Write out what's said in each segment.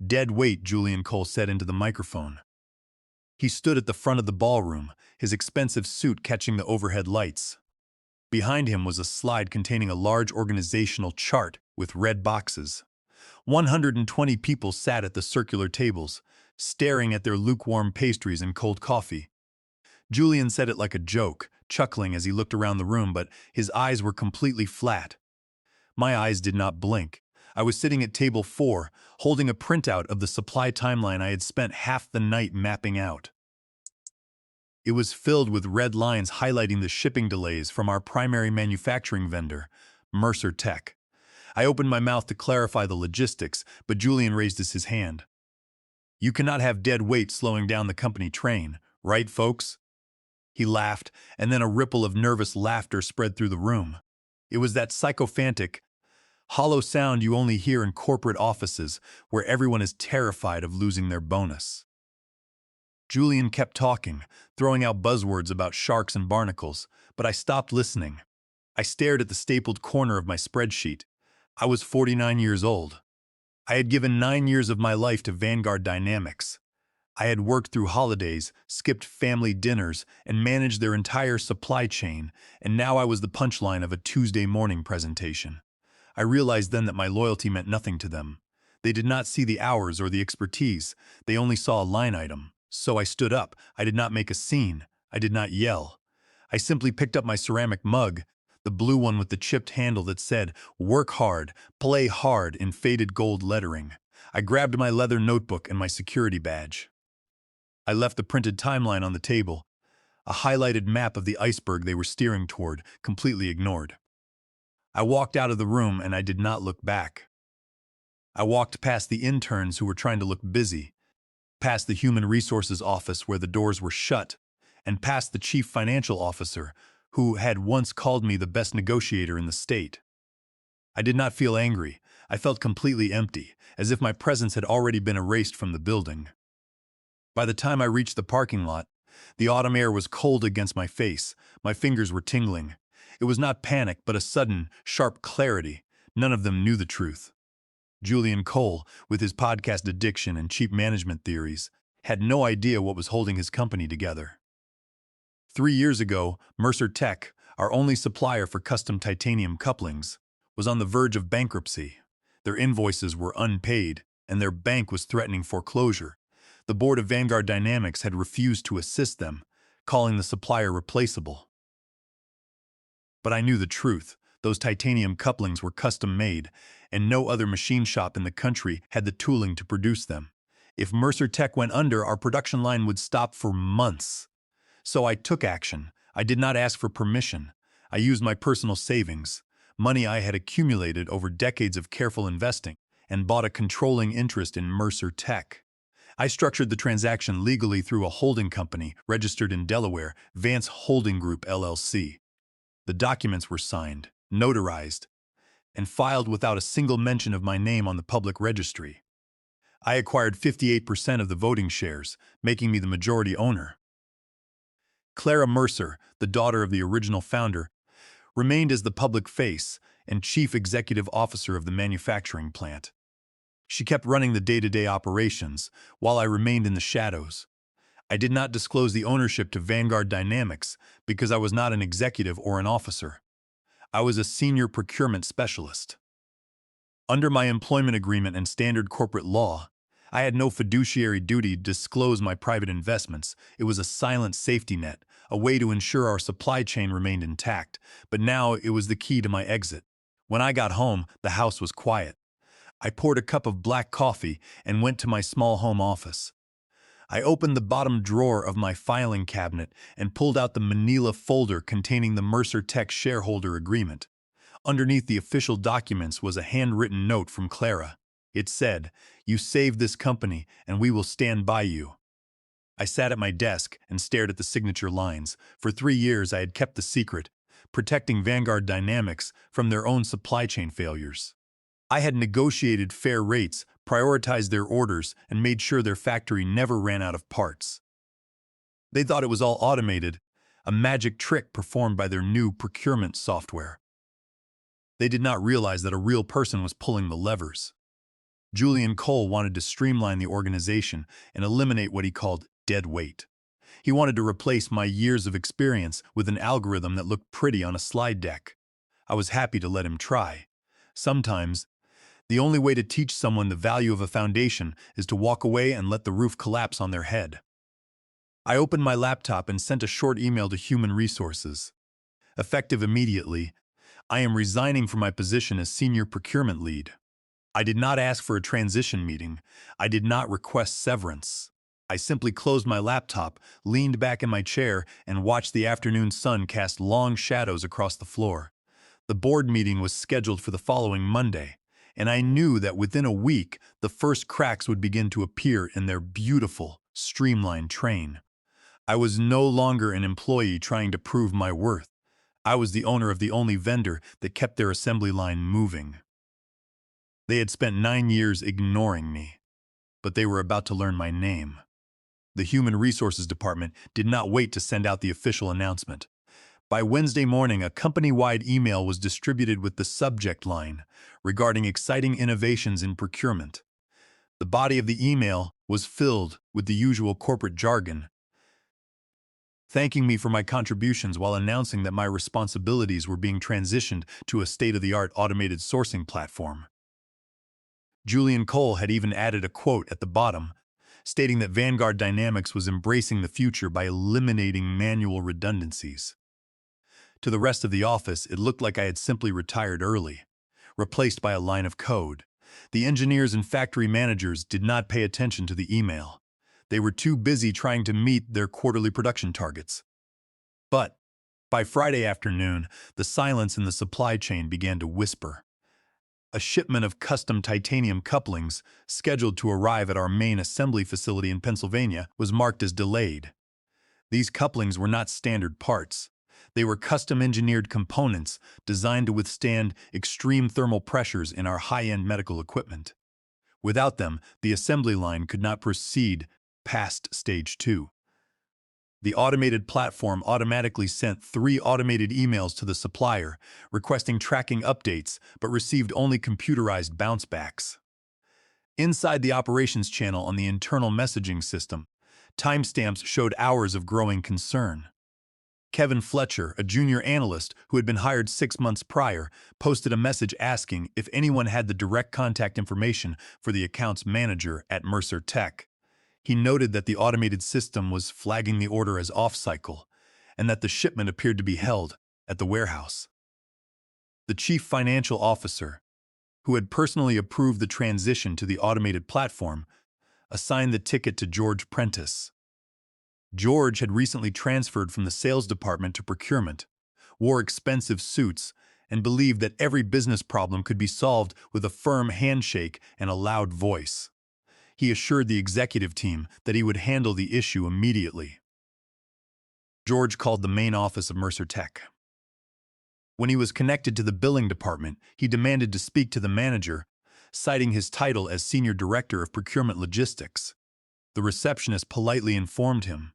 Dead weight, Julian Cole said into the microphone. He stood at the front of the ballroom, his expensive suit catching the overhead lights. Behind him was a slide containing a large organizational chart with red boxes. 120 people sat at the circular tables, staring at their lukewarm pastries and cold coffee. Julian said it like a joke, chuckling as he looked around the room, but his eyes were completely flat. My eyes did not blink. I was sitting at table 4, holding a printout of the supply timeline I had spent half the night mapping out. It was filled with red lines highlighting the shipping delays from our primary manufacturing vendor, Mercer Tech. I opened my mouth to clarify the logistics, but Julian raised his hand. "You cannot have dead weight slowing down the company train, right, folks?" He laughed, and then a ripple of nervous laughter spread through the room. It was that sycophantic, hollow sound you only hear in corporate offices where everyone is terrified of losing their bonus. Julian kept talking, throwing out buzzwords about sharks and barnacles, but I stopped listening. I stared at the stapled corner of my spreadsheet. I was 49 years old. I had given 9 years of my life to Vanguard Dynamics. I had worked through holidays, skipped family dinners, and managed their entire supply chain, and now I was the punchline of a Tuesday morning presentation. I realized then that my loyalty meant nothing to them. They did not see the hours or the expertise. They only saw a line item. So I stood up. I did not make a scene. I did not yell. I simply picked up my ceramic mug, the blue one with the chipped handle that said, "Work hard, play hard" in faded gold lettering. I grabbed my leather notebook and my security badge. I left the printed timeline on the table, a highlighted map of the iceberg they were steering toward, completely ignored. I walked out of the room and I did not look back. I walked past the interns who were trying to look busy, past the human resources office where the doors were shut, and past the chief financial officer who had once called me the best negotiator in the state. I did not feel angry. I felt completely empty, as if my presence had already been erased from the building. By the time I reached the parking lot, the autumn air was cold against my face. My fingers were tingling. It was not panic, but a sudden, sharp clarity. None of them knew the truth. Julian Cole, with his podcast addiction and cheap management theories, had no idea what was holding his company together. 3 years ago, Mercer Tech, our only supplier for custom titanium couplings, was on the verge of bankruptcy. Their invoices were unpaid, and their bank was threatening foreclosure. The board of Vanguard Dynamics had refused to assist them, calling the supplier replaceable. But I knew the truth. Those titanium couplings were custom-made, and no other machine shop in the country had the tooling to produce them. If Mercer Tech went under, our production line would stop for months. So I took action. I did not ask for permission. I used my personal savings, money I had accumulated over decades of careful investing, and bought a controlling interest in Mercer Tech. I structured the transaction legally through a holding company registered in Delaware, Vance Holding Group LLC. The documents were signed, notarized, and filed without a single mention of my name on the public registry. I acquired 58% of the voting shares, making me the majority owner. Clara Mercer, the daughter of the original founder, remained as the public face and chief executive officer of the manufacturing plant. She kept running the day-to-day operations, while I remained in the shadows. I did not disclose the ownership to Vanguard Dynamics because I was not an executive or an officer. I was a senior procurement specialist. Under my employment agreement and standard corporate law, I had no fiduciary duty to disclose my private investments. It was a silent safety net, a way to ensure our supply chain remained intact, but now it was the key to my exit. When I got home, the house was quiet. I poured a cup of black coffee and went to my small home office. I opened the bottom drawer of my filing cabinet and pulled out the manila folder containing the Mercer Tech shareholder agreement. Underneath the official documents was a handwritten note from Clara. It said, "You saved this company, and we will stand by you." I sat at my desk and stared at the signature lines. For 3 years I had kept the secret, protecting Vanguard Dynamics from their own supply chain failures. I had negotiated fair rates, prioritized their orders, and made sure their factory never ran out of parts. They thought it was all automated, a magic trick performed by their new procurement software. They did not realize that a real person was pulling the levers. Julian Cole wanted to streamline the organization and eliminate what he called dead weight. He wanted to replace my years of experience with an algorithm that looked pretty on a slide deck. I was happy to let him try. Sometimes, the only way to teach someone the value of a foundation is to walk away and let the roof collapse on their head. I opened my laptop and sent a short email to Human Resources. Effective immediately, I am resigning from my position as Senior Procurement Lead. I did not ask for a transition meeting. I did not request severance. I simply closed my laptop, leaned back in my chair, and watched the afternoon sun cast long shadows across the floor. The board meeting was scheduled for the following Monday, and I knew that within a week, the first cracks would begin to appear in their beautiful, streamlined train. I was no longer an employee trying to prove my worth. I was the owner of the only vendor that kept their assembly line moving. They had spent 9 years ignoring me, but they were about to learn my name. The Human Resources Department did not wait to send out the official announcement. By Wednesday morning, a company-wide email was distributed with the subject line regarding exciting innovations in procurement. The body of the email was filled with the usual corporate jargon, thanking me for my contributions while announcing that my responsibilities were being transitioned to a state-of-the-art automated sourcing platform. Julian Cole had even added a quote at the bottom, stating that Vanguard Dynamics was embracing the future by eliminating manual redundancies. To the rest of the office, it looked like I had simply retired early, replaced by a line of code. The engineers and factory managers did not pay attention to the email. They were too busy trying to meet their quarterly production targets. But by Friday afternoon, the silence in the supply chain began to whisper. A shipment of custom titanium couplings, scheduled to arrive at our main assembly facility in Pennsylvania, was marked as delayed. These couplings were not standard parts. They were custom-engineered components designed to withstand extreme thermal pressures in our high-end medical equipment. Without them, the assembly line could not proceed past Stage 2. The automated platform automatically sent 3 automated emails to the supplier, requesting tracking updates, but received only computerized bounce-backs. Inside the operations channel on the internal messaging system, timestamps showed hours of growing concern. Kevin Fletcher, a junior analyst who had been hired 6 months prior, posted a message asking if anyone had the direct contact information for the accounts manager at Mercer Tech. He noted that the automated system was flagging the order as off-cycle, and that the shipment appeared to be held at the warehouse. The chief financial officer, who had personally approved the transition to the automated platform, assigned the ticket to George Prentice. George had recently transferred from the sales department to procurement, wore expensive suits, and believed that every business problem could be solved with a firm handshake and a loud voice. He assured the executive team that he would handle the issue immediately. George called the main office of Mercer Tech. When he was connected to the billing department, he demanded to speak to the manager, citing his title as Senior Director of Procurement Logistics. The receptionist politely informed him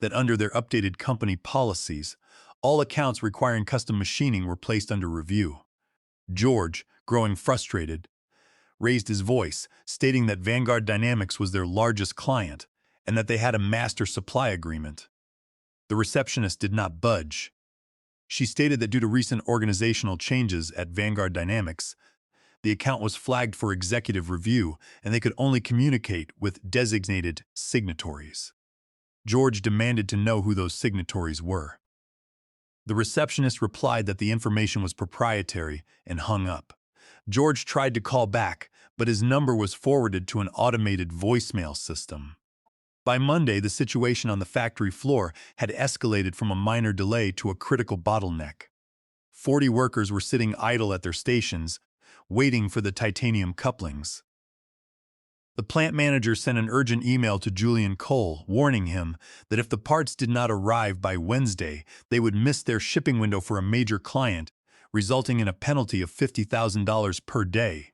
that under their updated company policies, all accounts requiring custom machining were placed under review. George, growing frustrated, raised his voice, stating that Vanguard Dynamics was their largest client and that they had a master supply agreement. The receptionist did not budge. She stated that due to recent organizational changes at Vanguard Dynamics, the account was flagged for executive review and they could only communicate with designated signatories. George demanded to know who those signatories were. The receptionist replied that the information was proprietary and hung up. George tried to call back, but his number was forwarded to an automated voicemail system. By Monday, the situation on the factory floor had escalated from a minor delay to a critical bottleneck. 40 workers were sitting idle at their stations, waiting for the titanium couplings. The plant manager sent an urgent email to Julian Cole, warning him that if the parts did not arrive by Wednesday, they would miss their shipping window for a major client, resulting in a penalty of $50,000 per day.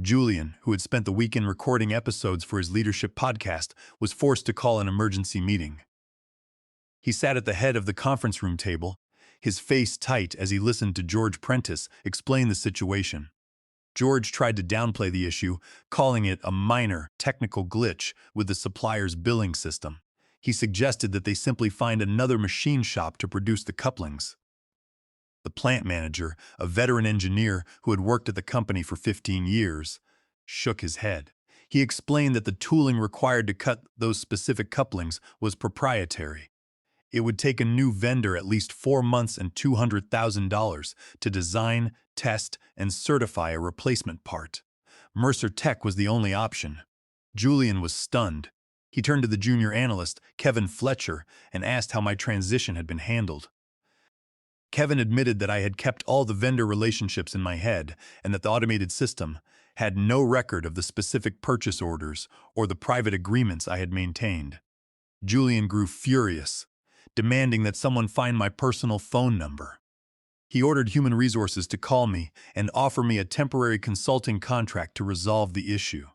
Julian, who had spent the weekend recording episodes for his leadership podcast, was forced to call an emergency meeting. He sat at the head of the conference room table, his face tight as he listened to George Prentice explain the situation. George tried to downplay the issue, calling it a minor technical glitch with the supplier's billing system. He suggested that they simply find another machine shop to produce the couplings. The plant manager, a veteran engineer who had worked at the company for 15 years, shook his head. He explained that the tooling required to cut those specific couplings was proprietary. It would take a new vendor at least 4 months and $200,000 to design, test, and certify a replacement part. Mercer Tech was the only option. Julian was stunned. He turned to the junior analyst, Kevin Fletcher, and asked how my transition had been handled. Kevin admitted that I had kept all the vendor relationships in my head and that the automated system had no record of the specific purchase orders or the private agreements I had maintained. Julian grew furious, demanding that someone find my personal phone number. He ordered human resources to call me and offer me a temporary consulting contract to resolve the issue.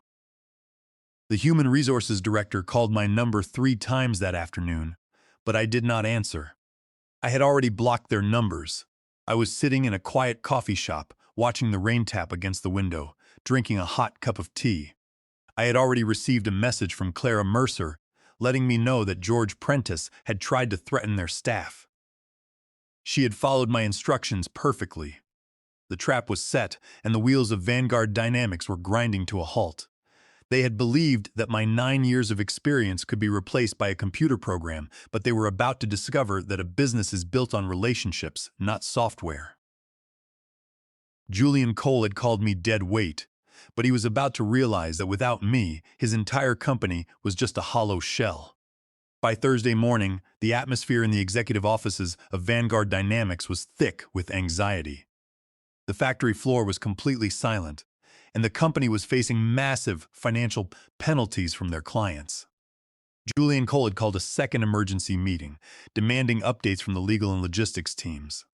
The human resources director called my number 3 times that afternoon, but I did not answer. I had already blocked their numbers. I was sitting in a quiet coffee shop, watching the rain tap against the window, drinking a hot cup of tea. I had already received a message from Clara Mercer, letting me know that George Prentice had tried to threaten their staff. She had followed my instructions perfectly. The trap was set, and the wheels of Vanguard Dynamics were grinding to a halt. They had believed that my 9 years of experience could be replaced by a computer program, but they were about to discover that a business is built on relationships, not software. Julian Cole had called me dead weight, but he was about to realize that without me, his entire company was just a hollow shell. By Thursday morning, the atmosphere in the executive offices of Vanguard Dynamics was thick with anxiety. The factory floor was completely silent, and the company was facing massive financial penalties from their clients. Julian Cole had called a second emergency meeting, demanding updates from the legal and logistics teams.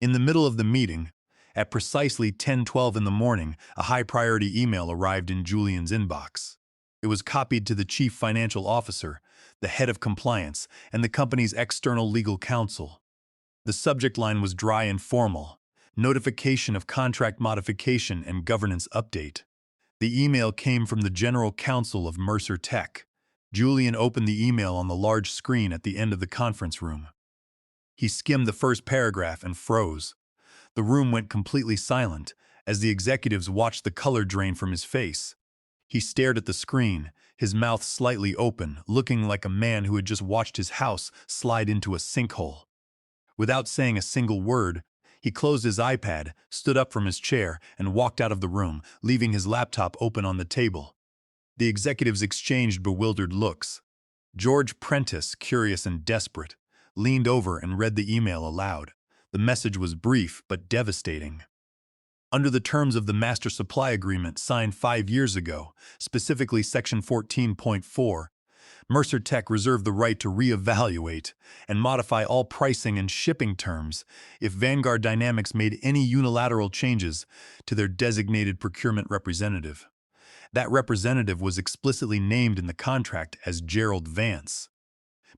In the middle of the meeting, at precisely 10:12 in the morning, a high-priority email arrived in Julian's inbox. It was copied to the chief financial officer, the head of compliance, and the company's external legal counsel. The subject line was dry and formal: notification of contract modification and governance update. The email came from the general counsel of Mercer Tech. Julian opened the email on the large screen at the end of the conference room. He skimmed the first paragraph and froze. The room went completely silent as the executives watched the color drain from his face. He stared at the screen, his mouth slightly open, looking like a man who had just watched his house slide into a sinkhole. Without saying a single word, he closed his iPad, stood up from his chair, and walked out of the room, leaving his laptop open on the table. The executives exchanged bewildered looks. George Prentice, curious and desperate, leaned over and read the email aloud. The message was brief but devastating. Under the terms of the Master Supply Agreement signed 5 years ago, specifically Section 14.4, Mercer Tech reserved the right to reevaluate and modify all pricing and shipping terms if Vanguard Dynamics made any unilateral changes to their designated procurement representative. That representative was explicitly named in the contract as Gerald Vance.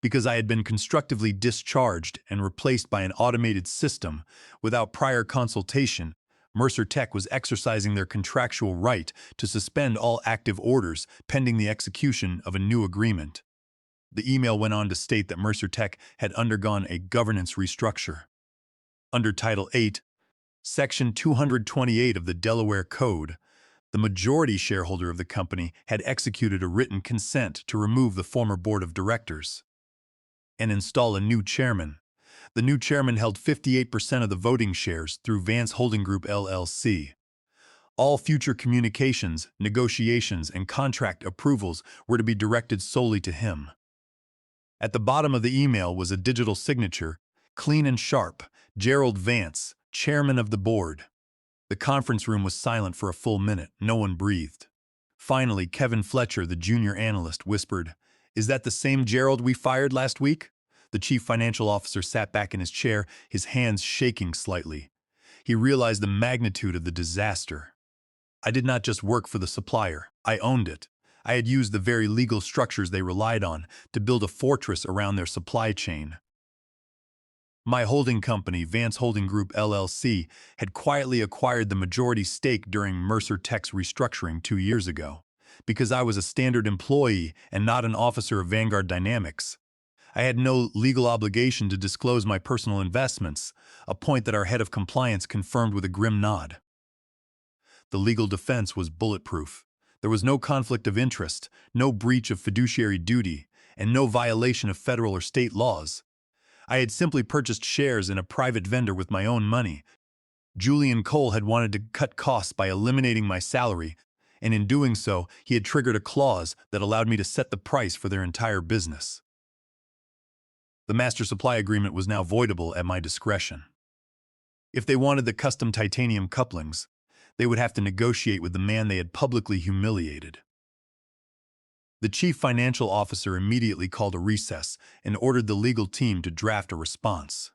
Because I had been constructively discharged and replaced by an automated system without prior consultation, Mercer Tech was exercising their contractual right to suspend all active orders pending the execution of a new agreement. The email went on to state that Mercer Tech had undergone a governance restructure. Under Title 8, Section 228 of the Delaware Code, the majority shareholder of the company had executed a written consent to remove the former board of directors and install a new chairman. The new chairman held 58% of the voting shares through Vance Holding Group LLC. All future communications, negotiations, and contract approvals were to be directed solely to him. At the bottom of the email was a digital signature, clean and sharp: Gerald Vance, chairman of the board. The conference room was silent for a full minute. No one breathed. Finally, Kevin Fletcher, the junior analyst, whispered, "Is that the same Gerald we fired last week?" The chief financial officer sat back in his chair, his hands shaking slightly. He realized the magnitude of the disaster. I did not just work for the supplier, I owned it. I had used the very legal structures they relied on to build a fortress around their supply chain. My holding company, Vance Holding Group LLC, had quietly acquired the majority stake during Mercer Tech's restructuring 2 years ago. Because I was a standard employee and not an officer of Vanguard Dynamics, I had no legal obligation to disclose my personal investments, a point that our head of compliance confirmed with a grim nod. The legal defense was bulletproof. There was no conflict of interest, no breach of fiduciary duty, and no violation of federal or state laws. I had simply purchased shares in a private vendor with my own money. Julian Cole had wanted to cut costs by eliminating my salary, and in doing so, he had triggered a clause that allowed me to set the price for their entire business. The master supply agreement was now voidable at my discretion. If they wanted the custom titanium couplings, they would have to negotiate with the man they had publicly humiliated. The chief financial officer immediately called a recess and ordered the legal team to draft a response.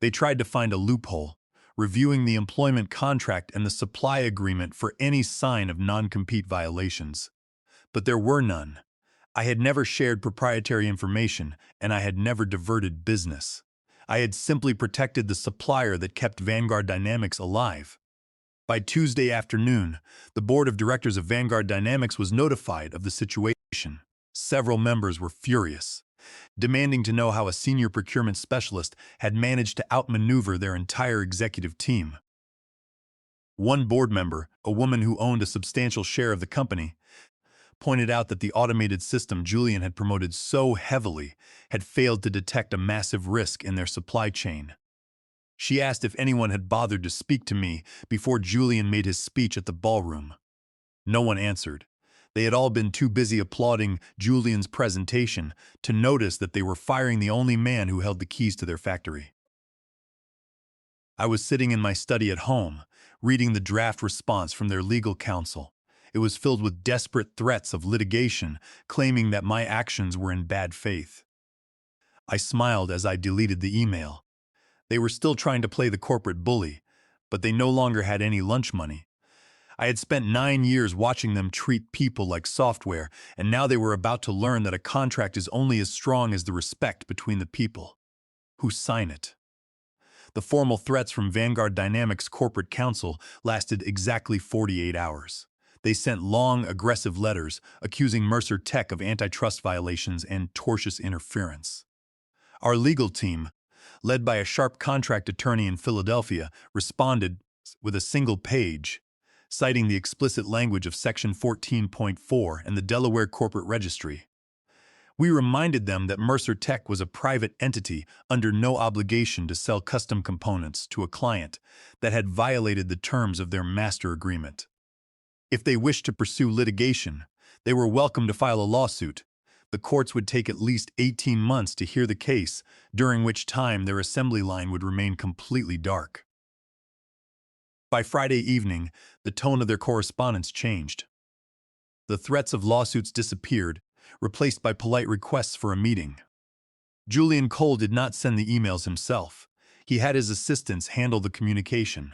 They tried to find a loophole, reviewing the employment contract and the supply agreement for any sign of non-compete violations. But there were none. I had never shared proprietary information, and I had never diverted business. I had simply protected the supplier that kept Vanguard Dynamics alive. By Tuesday afternoon, the board of directors of Vanguard Dynamics was notified of the situation. Several members were furious, demanding to know how a senior procurement specialist had managed to outmaneuver their entire executive team. One board member, a woman who owned a substantial share of the company, pointed out that the automated system Julian had promoted so heavily had failed to detect a massive risk in their supply chain. She asked if anyone had bothered to speak to me before Julian made his speech at the ballroom. No one answered. They had all been too busy applauding Julian's presentation to notice that they were firing the only man who held the keys to their factory. I was sitting in my study at home, reading the draft response from their legal counsel. It was filled with desperate threats of litigation, claiming that my actions were in bad faith. I smiled as I deleted the email. They were still trying to play the corporate bully, but they no longer had any lunch money. I had spent 9 years watching them treat people like software, and now they were about to learn that a contract is only as strong as the respect between the people who sign it. The formal threats from Vanguard Dynamics corporate counsel lasted exactly 48 hours. They sent long, aggressive letters accusing Mercer Tech of antitrust violations and tortious interference. Our legal team, led by a sharp contract attorney in Philadelphia, responded with a single page, citing the explicit language of Section 14.4 and the Delaware Corporate Registry. We reminded them that Mercer Tech was a private entity under no obligation to sell custom components to a client that had violated the terms of their master agreement. If they wished to pursue litigation, they were welcome to file a lawsuit. The courts would take at least 18 months to hear the case, during which time their assembly line would remain completely dark. By Friday evening, the tone of their correspondence changed. The threats of lawsuits disappeared, replaced by polite requests for a meeting. Julian Cole did not send the emails himself. He had his assistants handle the communication.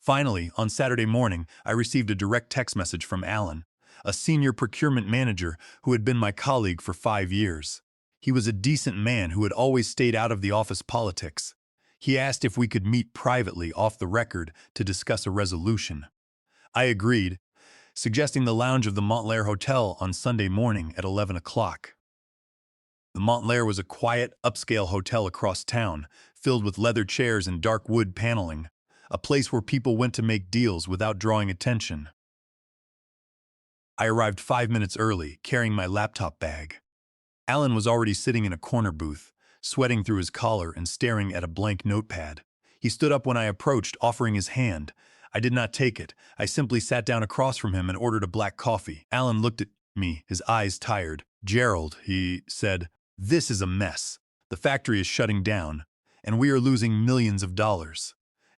Finally, on Saturday morning, I received a direct text message from Alan, a senior procurement manager who had been my colleague for 5 years. He was a decent man who had always stayed out of the office politics. He asked if we could meet privately off the record to discuss a resolution. I agreed, suggesting the lounge of the Montclair Hotel on Sunday morning at 11 o'clock. The Montclair was a quiet, upscale hotel across town, filled with leather chairs and dark wood paneling, a place where people went to make deals without drawing attention. I arrived 5 minutes early, carrying my laptop bag. Alan was already sitting in a corner booth, sweating through his collar and staring at a blank notepad. He stood up when I approached, offering his hand. I did not take it. I simply sat down across from him and ordered a black coffee. Alan looked at me, his eyes tired. "Gerald," he said, "this is a mess. The factory is shutting down, and we are losing millions of dollars.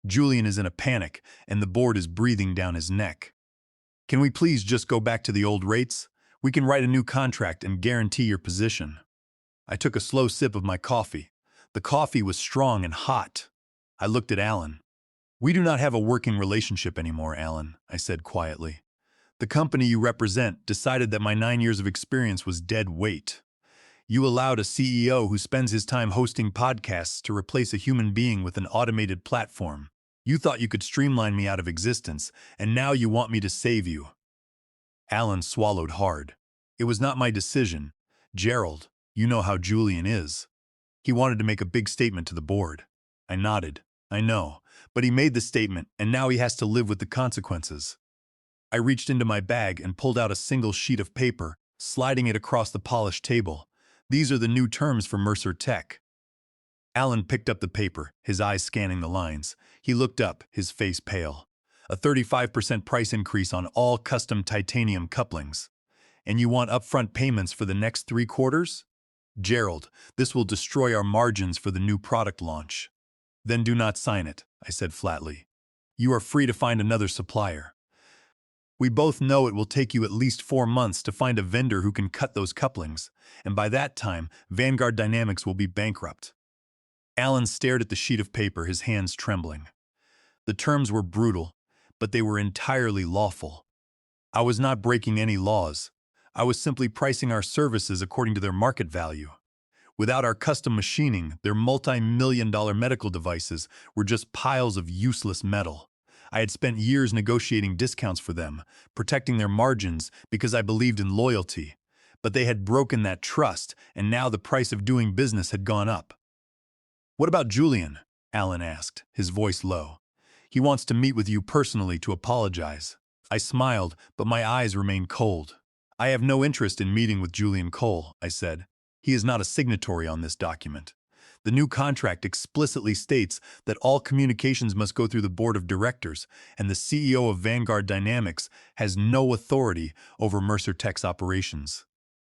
Julian is in a panic, and the board is breathing down his neck. Can we please just go back to the old rates? We can write a new contract and guarantee your position." I took a slow sip of my coffee. The coffee was strong and hot. I looked at Alan. "We do not have a working relationship anymore, Alan," I said quietly. "The company you represent decided that my 9 years of experience was dead weight. You allowed a CEO who spends his time hosting podcasts to replace a human being with an automated platform. You thought you could streamline me out of existence, and now you want me to save you." Alan swallowed hard. "It was not my decision. Gerald, you know how Julian is. He wanted to make a big statement to the board." I nodded. "I know, but he made the statement, and now he has to live with the consequences." I reached into my bag and pulled out a single sheet of paper, sliding it across the polished table. "These are the new terms for Mercer Tech." Alan picked up the paper, his eyes scanning the lines. He looked up, his face pale. "A 35% price increase on all custom titanium couplings. And you want upfront payments for the next 3 quarters? Gerald, this will destroy our margins for the new product launch." "Then do not sign it," I said flatly. "You are free to find another supplier. We both know it will take you at least 4 months to find a vendor who can cut those couplings, and by that time, Vanguard Dynamics will be bankrupt." Alan stared at the sheet of paper, his hands trembling. The terms were brutal, but they were entirely lawful. I was not breaking any laws. I was simply pricing our services according to their market value. Without our custom machining, their multi-million-dollar medical devices were just piles of useless metal. I had spent years negotiating discounts for them, protecting their margins because I believed in loyalty. But they had broken that trust, and now the price of doing business had gone up. "What about Julian?" Alan asked, his voice low. "He wants to meet with you personally to apologize." I smiled, but my eyes remained cold. "I have no interest in meeting with Julian Cole," I said. "He is not a signatory on this document. The new contract explicitly states that all communications must go through the board of directors, and the CEO of Vanguard Dynamics has no authority over Mercer Tech's operations.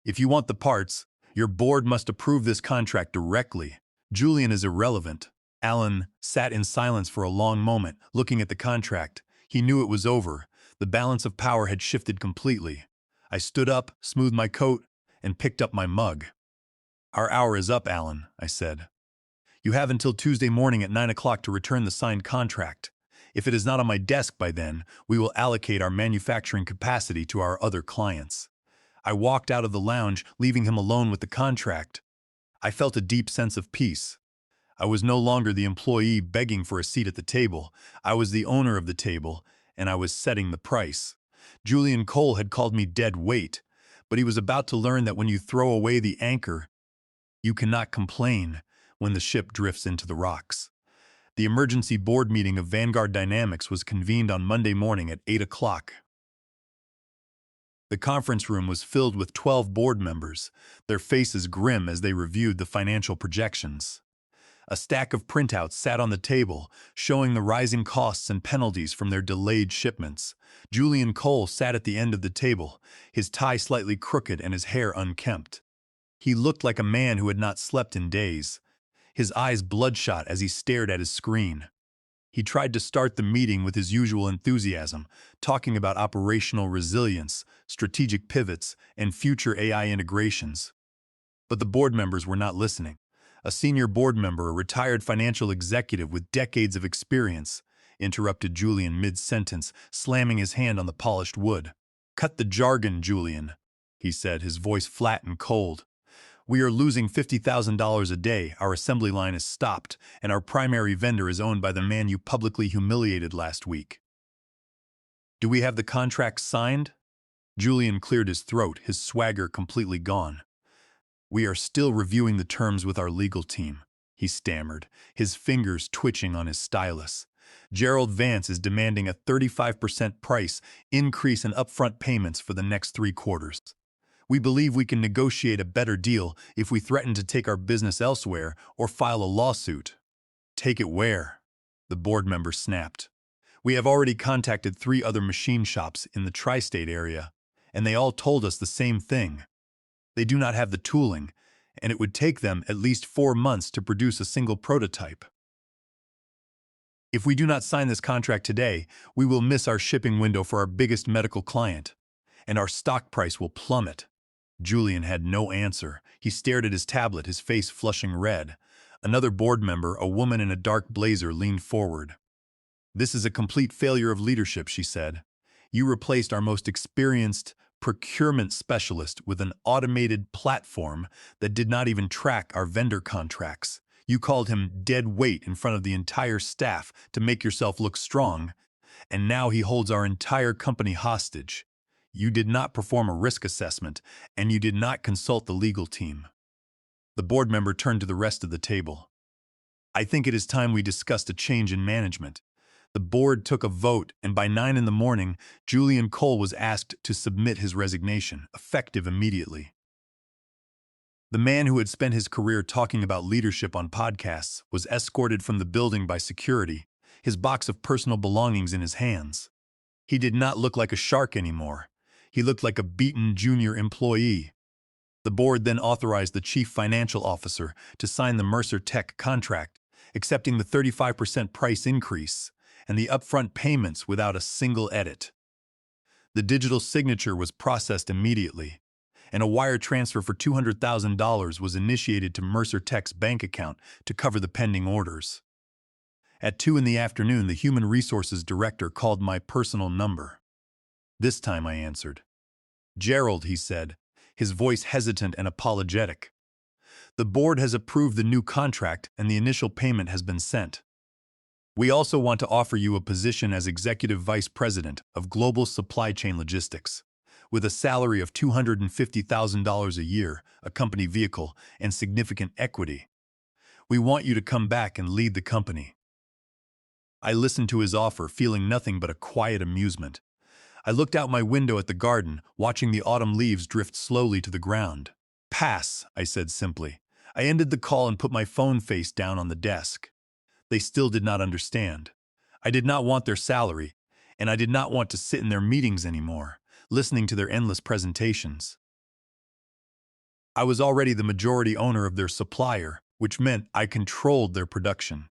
If you want the parts, your board must approve this contract directly. Julian is irrelevant." Alan sat in silence for a long moment, looking at the contract. He knew it was over. The balance of power had shifted completely. I stood up, smoothed my coat, and picked up my mug. "Our hour is up, Alan," I said. "You have until Tuesday morning at 9 o'clock to return the signed contract. If it is not on my desk by then, we will allocate our manufacturing capacity to our other clients." I walked out of the lounge, leaving him alone with the contract. I felt a deep sense of peace. I was no longer the employee begging for a seat at the table. I was the owner of the table, and I was setting the price. Julian Cole had called me dead weight, but he was about to learn that when you throw away the anchor, you cannot complain when the ship drifts into the rocks. The emergency board meeting of Vanguard Dynamics was convened on Monday morning at 8 o'clock. The conference room was filled with 12 board members, their faces grim as they reviewed the financial projections. A stack of printouts sat on the table, showing the rising costs and penalties from their delayed shipments. Julian Cole sat at the end of the table, his tie slightly crooked and his hair unkempt. He looked like a man who had not slept in days, his eyes bloodshot as he stared at his screen. He tried to start the meeting with his usual enthusiasm, talking about operational resilience, strategic pivots, and future AI integrations. But the board members were not listening. A senior board member, a retired financial executive with decades of experience, interrupted Julian mid-sentence, slamming his hand on the polished wood. "Cut the jargon, Julian," he said, his voice flat and cold. "We are losing $50,000 a day, our assembly line is stopped, and our primary vendor is owned by the man you publicly humiliated last week." "Do we have the contract signed?" Julian cleared his throat, his swagger completely gone. "We are still reviewing the terms with our legal team," he stammered, his fingers twitching on his stylus. "Gerald Vance is demanding a 35% price increase in upfront payments for the next 3 quarters. We believe we can negotiate a better deal if we threaten to take our business elsewhere or file a lawsuit." "Take it where?" the board member snapped. "We have already contacted 3 other machine shops in the tri-state area, and they all told us the same thing. They do not have the tooling, and it would take them at least 4 months to produce a single prototype. If we do not sign this contract today, we will miss our shipping window for our biggest medical client, and our stock price will plummet." Julian had no answer. He stared at his tablet, his face flushing red. Another board member, a woman in a dark blazer, leaned forward. "This is a complete failure of leadership," she said. "You replaced our most experienced, procurement specialist with an automated platform that did not even track our vendor contracts. You called him dead weight in front of the entire staff to make yourself look strong, and now he holds our entire company hostage. You did not perform a risk assessment, and you did not consult the legal team. The board member turned to the rest of the table. I think it is time we discussed a change in management. The board took a vote, and by 9 in the morning, Julian Cole was asked to submit his resignation, effective immediately. The man who had spent his career talking about leadership on podcasts was escorted from the building by security, his box of personal belongings in his hands. He did not look like a shark anymore. He looked like a beaten junior employee. The board then authorized the chief financial officer to sign the Mercer Tech contract, accepting the 35% price increase and the upfront payments without a single edit. The digital signature was processed immediately, and a wire transfer for $200,000 was initiated to Mercer Tech's bank account to cover the pending orders. At 2 in the afternoon, the human resources director called my personal number. This time I answered. "Gerald," he said, his voice hesitant and apologetic. "The board has approved the new contract and the initial payment has been sent. We also want to offer you a position as Executive Vice President of Global Supply Chain Logistics, with a salary of $250,000 a year, a company vehicle, and significant equity. We want you to come back and lead the company." I listened to his offer, feeling nothing but a quiet amusement. I looked out my window at the garden, watching the autumn leaves drift slowly to the ground. "Pass," I said simply. I ended the call and put my phone face down on the desk. They still did not understand. I did not want their salary, and I did not want to sit in their meetings anymore, listening to their endless presentations. I was already the majority owner of their supplier, which meant I controlled their production.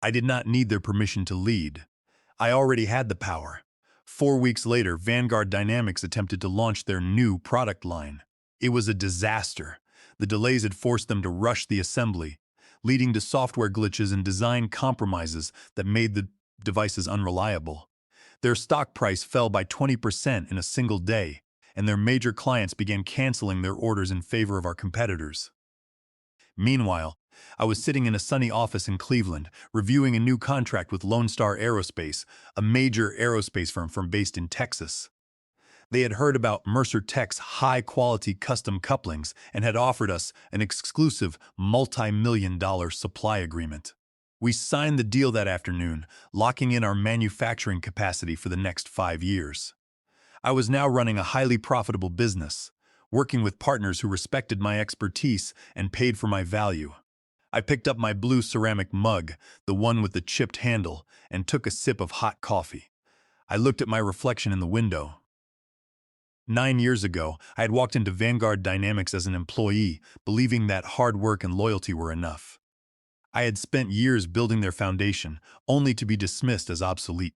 I did not need their permission to lead. I already had the power. 4 weeks later, Vanguard Dynamics attempted to launch their new product line. It was a disaster. The delays had forced them to rush the assembly, leading to software glitches and design compromises that made the devices unreliable. Their stock price fell by 20% in a single day, and their major clients began canceling their orders in favor of our competitors. Meanwhile, I was sitting in a sunny office in Cleveland, reviewing a new contract with Lone Star Aerospace, a major aerospace firm based in Texas. They had heard about Mercer Tech's high-quality custom couplings and had offered us an exclusive multi-million-dollar supply agreement. We signed the deal that afternoon, locking in our manufacturing capacity for the next 5 years. I was now running a highly profitable business, working with partners who respected my expertise and paid for my value. I picked up my blue ceramic mug, the one with the chipped handle, and took a sip of hot coffee. I looked at my reflection in the window. 9 years ago, I had walked into Vanguard Dynamics as an employee, believing that hard work and loyalty were enough. I had spent years building their foundation, only to be dismissed as obsolete.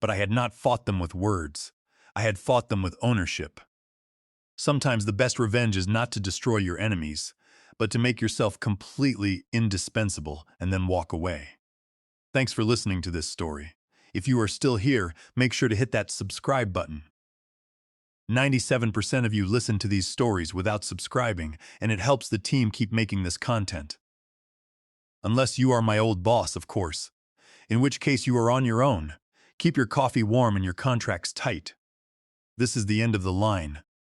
But I had not fought them with words. I had fought them with ownership. Sometimes the best revenge is not to destroy your enemies, but to make yourself completely indispensable and then walk away. Thanks for listening to this story. If you are still here, make sure to hit that subscribe button. 97% of you listen to these stories without subscribing, and it helps the team keep making this content. Unless you are my old boss, of course, in which case you are on your own. Keep your coffee warm and your contracts tight. This is the end of the line.